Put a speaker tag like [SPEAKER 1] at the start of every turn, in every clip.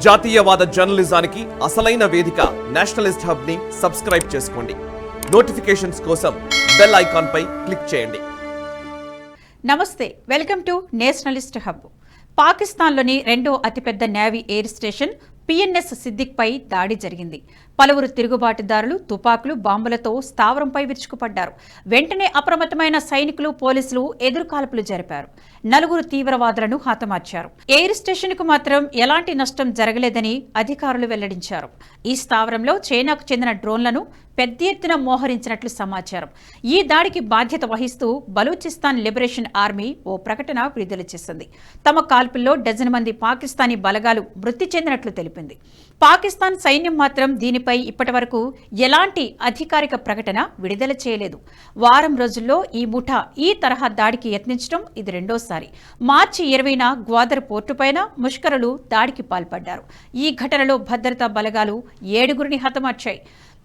[SPEAKER 1] జాతీయవాద జర్నలిజానికి అసలైన వేదిక నేషనలిస్ట్ హబ్ ని సబ్స్క్రైబ్ చేసుకోండి. నోటిఫికేషన్స్ కోసం బెల్ ఐకాన్ పై క్లిక్ చేయండి.
[SPEAKER 2] నమస్తే, వెల్కమ్ టు నేషనలిస్ట్ హబ్. పాకిస్తాన్లోని రెండో అతిపెద్ద navy air station PNS Siddiq పై దాడి జరిగింది. పలువురు తిరుగుబాటుదారులు తుపాకులు బాంబులతో స్థావరంపై విరుచుకుపడ్డారు. వెంటనే అప్రమత్తమైన సైనికులు పోలీసులు ఎదురుకాల్పులు జరిపారు. 4 తీవ్రవాదులను హతమార్చారు. ఎయిర్ స్టేషన్ కు మాత్రం ఎలాంటి నష్టం జరగలేదని అధికారులు వెల్లడించారు. ఈ స్థావరంలో చైనాకు చెందిన డ్రోన్లను పెద్ద ఎత్తున మోహరించినట్లు సమాచారం. ఈ దాడికి బాధ్యత వహిస్తూ బలూచిస్తాన్ లిబరేషన్ ఆర్మీ ఓ ప్రకటన విడుదల చేసింది. తమ కాల్పుల్లో డజన్ మంది పాకిస్తానీ బలగాలు మృతి చెందినట్లు తెలిపింది. పాకిస్తాన్ సైన్యం మాత్రం దీనిపై ఇప్పటివరకు ఎలాంటి అధికారిక ప్రకటన విడుదల చేయలేదు. వారం రోజుల్లో ఈ ముఠా ఈ తరహా దాడికి యత్నించడం ఇది రెండోసారి. మార్చి 20న గ్వాదర్ పోర్టుపైన ముష్కరులు దాడికి పాల్పడ్డారు. ఈ ఘటనలో భద్రతా బలగాలు 7గురిని హతమార్చాయి.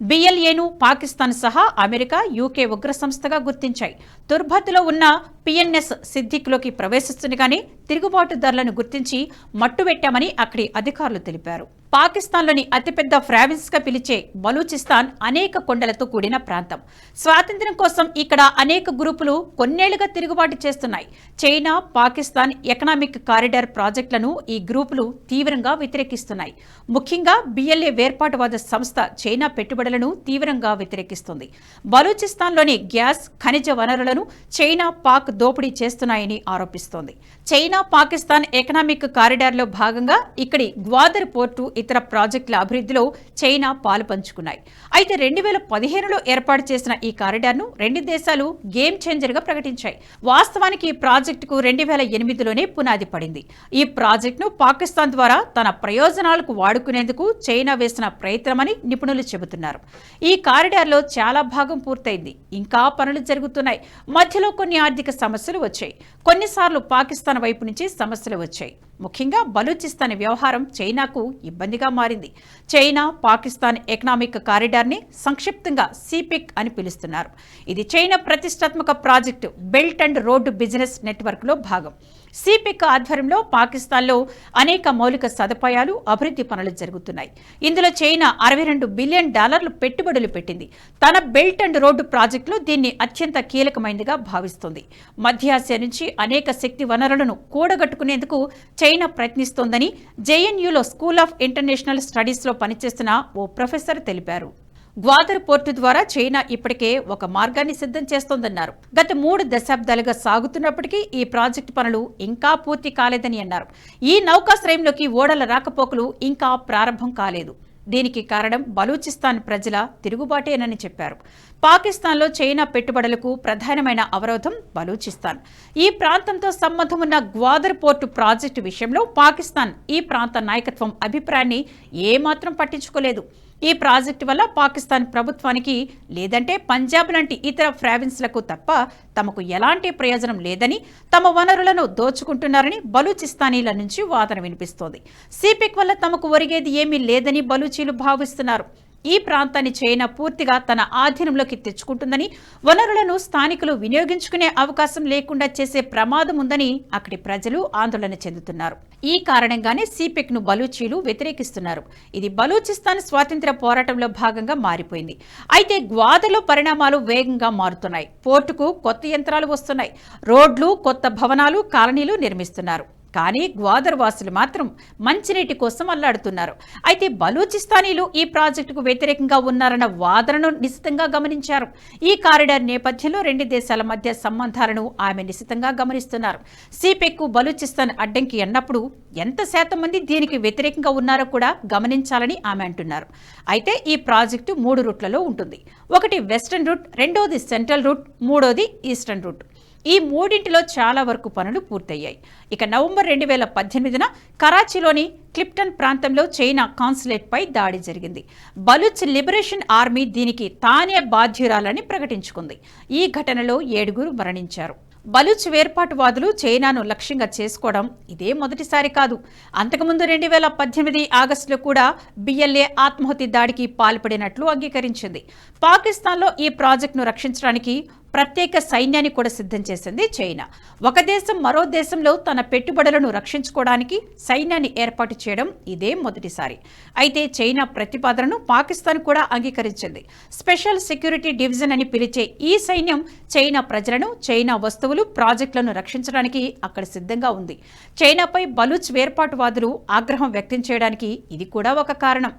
[SPEAKER 2] బిఎల్ఏను పాకిస్తాన్ సహా అమెరికా, యూకే ఉగ్ర సంస్థగా గుర్తించాయి. తుర్భత్తులో ఉన్న పిఎన్ఎస్ సిద్దిక్లోకి ప్రవేశిస్తుండగానే తిరుగుబాటుదారులను గుర్తించి మట్టుబెట్టామని అక్కడి అధికారులు తెలిపారు. పాకిస్తాన్లోని అతిపెద్ద ప్రావిన్స్ గా పిలిచే బలూచిస్తాన్ అనేక కొండలతో కూడిన ప్రాంతం. స్వాతంత్ర్యం కోసం ఇక్కడ అనేక గ్రూపులు కొన్నేళ్లుగా తిరుగుబాటు చేస్తున్నాయి. చైనా, పాకిస్తాన్ ఎకనామిక్ కారిడార్ ప్రాజెక్టులను ఈ గ్రూపులు తీవ్రంగా వ్యతిరేకిస్తున్నాయి. ముఖ్యంగా బిఎల్ఏ వేర్పాటువాద సంస్థ చైనా పెట్టుబడులను తీవ్రంగా వ్యతిరేకిస్తుంది. బలూచిస్తాన్లోని గ్యాస్, ఖనిజ వనరులను చైనా, పాక్ దోపిడీ చేస్తున్నాయని ఆరోపిస్తోంది. చైనా, పాకిస్తాన్ ఎకనామిక్ కారిడార్లో భాగంగా ఇక్కడి గ్వాదర్ పోర్టు, ఇతర ప్రాజెక్టుల అభివృద్ధిలో చైనా పాలు పంచుకున్నాయి. అయితే 2015లో ఏర్పాటు చేసిన ఈ కారిడార్ను రెండు దేశాలు గేమ్ చేంజర్గా ప్రకటించాయి. వాస్తవానికి ఈ ప్రాజెక్టుకు 2008లోనే పునాది పడింది. ఈ ప్రాజెక్టును పాకిస్తాన్ ద్వారా తన ప్రయోజనాలకు వాడుకునేందుకు చైనా వేసిన ప్రయత్నమని నిపుణులు చెబుతున్నారు. ఈ కారిడార్లో చాలా భాగం పూర్తయింది. ఇంకా పనులు జరుగుతున్నాయి. మధ్యలో కొన్ని ఆర్థిక సమస్యలు వచ్చాయి. కొన్నిసార్లు పాకిస్తాన్ వైపు నుంచి సమస్యలు వచ్చాయి. ముఖ్యంగా బలూచిస్తాన్ వ్యవహారం చైనాకు ఇబ్బందిగా మారింది. చైనా, పాకిస్తాన్ ఎకనామిక్ కారిడార్ని సంక్షిప్తంగా సిపిక్ అని పిలుస్తున్నారు. ఇది చైనా ప్రతిష్టాత్మక project belt and road business నెట్వర్క్లో భాగం. సిపిక్ ఆధ్వర్యంలో పాకిస్తాన్లో అనేక మౌలిక సదుపాయాలు, అభివృద్ధి పనులు జరుగుతున్నాయి. ఇందులో చైనా $62 బిలియన్ పెట్టుబడులు పెట్టింది. తన బెల్ట్ అండ్ రోడ్డు ప్రాజెక్టులో దీన్ని అత్యంత కీలకమైనదిగా భావిస్తోంది. మధ్యాసియా నుంచి అనేక శక్తి వనరులను కూడగట్టుకునేందుకు చైనా ప్రయత్నిస్తోందని జేఎన్యూలో స్కూల్ ఆఫ్ ఇంటర్నేషనల్ స్టడీస్లో పనిచేస్తున్న ఓ ప్రొఫెసర్ తెలిపారు. గ్వాదర్ పోర్టు ద్వారా చైనా ఇప్పటికే ఒక మార్గాన్ని సిద్ధం చేస్తోందన్నారు. గత 3 దశాబ్దాలుగా సాగుతున్నప్పటికీ ఈ ప్రాజెక్టు పనులు ఇంకా పూర్తి కాలేదని అన్నారు. ఈ నౌకాశ్రయంలోకి ఓడల రాకపోకలు ఇంకా ప్రారంభం కాలేదు. దీనికి కారణం బలూచిస్తాన్ ప్రజల తిరుగుబాటేనని చెప్పారు. పాకిస్తాన్లో చైనా పెట్టుబడులకు ప్రధానమైన అవరోధం బలూచిస్తాన్. ఈ ప్రాంతంతో సంబంధం ఉన్న గ్వాదర్ పోర్టు ప్రాజెక్టు విషయంలో పాకిస్తాన్ ఈ ప్రాంత నాయకత్వం అభిప్రాయాన్ని ఏమాత్రం పట్టించుకోలేదు. ఈ ప్రాజెక్టు వల్ల పాకిస్తాన్ ప్రభుత్వానికి లేదంటే పంజాబ్ లాంటి ఇతర ప్రావిన్స్లకు తప్ప తమకు ఎలాంటి ప్రయోజనం లేదని, తమ వనరులను దోచుకుంటున్నారని బలూచిస్తానీల నుంచి వాదన వినిపిస్తోంది. సిపిక్ వల్ల తమకు ఒరిగేది ఏమీ లేదని బలూచీలు భావిస్తున్నారు. ఈ ప్రాంతాన్ని చైనా పూర్తిగా తన ఆధీనంలోకి తెచ్చుకుంటుందని, వనరులను స్థానికులు వినియోగించుకునే అవకాశం లేకుండా చేసే ప్రమాదం ఉందని అక్కడి ప్రజలు ఆందోళన చెందుతున్నారు. ఈ కారణంగానే సిపిక్ ను బలూచీలు వ్యతిరేకిస్తున్నారు. ఇది బలూచిస్తాన్ స్వాతంత్ర్య పోరాటంలో భాగంగా మారిపోయింది. అయితే గ్వాదర్లో పరిణామాలు వేగంగా మారుతున్నాయి. పోర్టుకు కొత్త యంత్రాలు వస్తున్నాయి. రోడ్లు, కొత్త భవనాలు, కాలనీలు నిర్మిస్తున్నారు. కానీ గ్వాదర్ వాసులు మాత్రం మంచినీటి కోసం అల్లాడుతున్నారు. అయితే బలూచిస్తానీలు ఈ ప్రాజెక్టుకు వ్యతిరేకంగా ఉన్నారన్న వాదనను నిశితంగా గమనించారు. ఈ కారిడార్ నేపథ్యంలో రెండు దేశాల మధ్య సంబంధాలను ఆమె నిశితంగా గమనిస్తున్నారు. సిపిక్ బలూచిస్తాన్ అడ్డంకి అన్నప్పుడు ఎంత శాతం మంది దీనికి వ్యతిరేకంగా ఉన్నారో కూడా గమనించాలని ఆమె అంటున్నారు. అయితే ఈ ప్రాజెక్టు 3 రూట్లలో ఉంటుంది. ఒకటి వెస్టర్న్ రూట్, రెండోది సెంట్రల్ రూట్, మూడోది ఈస్టర్న్ రూట్. ఈ మూడింటిలో చాలా వరకు పనులు పూర్తయ్యాయి. ఇక నవంబర్ 2018న కరాచీలోని క్లిప్టన్ ప్రాంతంలో చైనా కాన్సులేట్ పై దాడి జరిగింది. బలూచ్ లిబరేషన్ ఆర్మీ దీనికి తానే బాధ్యురాలని ప్రకటించుకుంది. ఈ ఘటనలో 7గురు మరణించారు. బలూచ్ వేర్పాటువాదులు చైనాను లక్ష్యంగా చేసుకోవడం ఇదే మొదటిసారి కాదు. అంతకుముందు 2018 ఆగస్టులో కూడా బిఎల్ఏ ఆత్మాహుతి దాడికి పాల్పడినట్లు అంగీకరించింది. పాకిస్తాన్లో ఈ ప్రాజెక్టును రక్షించడానికి ప్రత్యేక సైన్యాన్ని కూడా సిద్ధం చేసింది చైనా. ఒక దేశం మరో దేశంలో తన పెట్టుబడులను రక్షించుకోవడానికి సైన్యాన్ని ఏర్పాటు చేయడం ఇదే మొదటిసారి. అయితే చైనా ప్రతిపాదనను పాకిస్తాన్ కూడా అంగీకరించింది. స్పెషల్ సెక్యూరిటీ డివిజన్ అని పిలిచే ఈ సైన్యం చైనా ప్రజలను, చైనా వస్తువులు, ప్రాజెక్టులను రక్షించడానికి అక్కడ సిద్ధంగా ఉంది. చైనాపై బలూచ్ వేర్పాటువాదులు ఆగ్రహం వ్యక్తం చేయడానికి ఇది కూడా ఒక కారణం.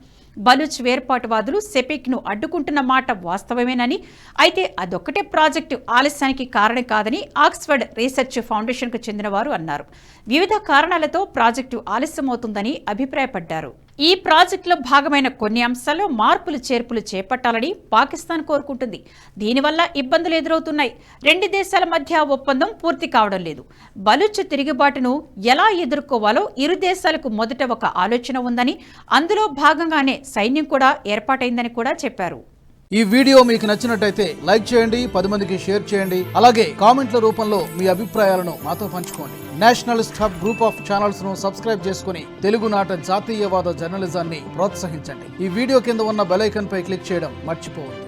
[SPEAKER 2] బలూచ్ వేర్పాటువాదులు సెపిక్ను అడ్డుకుంటున్న మాట వాస్తవమేనని, అయితే అదొక్కటే ప్రాజెక్టు ఆలస్యానికి కారణం కాదని ఆక్స్ఫర్డ్ రీసెర్చ్ ఫౌండేషన్కు చెందిన వారు అన్నారు. వివిధ కారణాలతో ప్రాజెక్టు ఆలస్యమవుతుందని అభిప్రాయపడ్డారు. ఈ ప్రాజెక్టులో భాగమైన కొన్ని అంశాల్లో మార్పులు చేర్పులు చేపట్టాలని పాకిస్తాన్ కోరుకుంటుంది. దీనివల్ల ఇబ్బందులు ఎదురవుతున్నాయి. రెండు దేశాల మధ్య ఒప్పందం పూర్తి కావడం లేదు. బలూచ్ తిరుగుబాటును ఎలా ఎదుర్కోవాలో ఇరు దేశాలకు మొదట ఒక ఆలోచన ఉందని, అందులో భాగంగానే సైన్యం కూడా ఏర్పాటైందని కూడా చెప్పారు.
[SPEAKER 3] ఈ వీడియో మీకు నచ్చినట్టయితే లైక్ చేయండి, 10 మందికి షేర్ చేయండి. అలాగే కామెంట్ల రూపంలో మీ అభిప్రాయాలను మాతో పంచుకోండి. Nationalist hub group of channels ను సబ్స్క్రైబ్ చేసుకుని తెలుగునాట జాతీయవాద జర్నలిజాన్ని ప్రోత్సహించండి. ఈ వీడియో కింద ఉన్న బెల్ ఐకాన్ పై క్లిక్ చేయడం మర్చిపోవద్దు.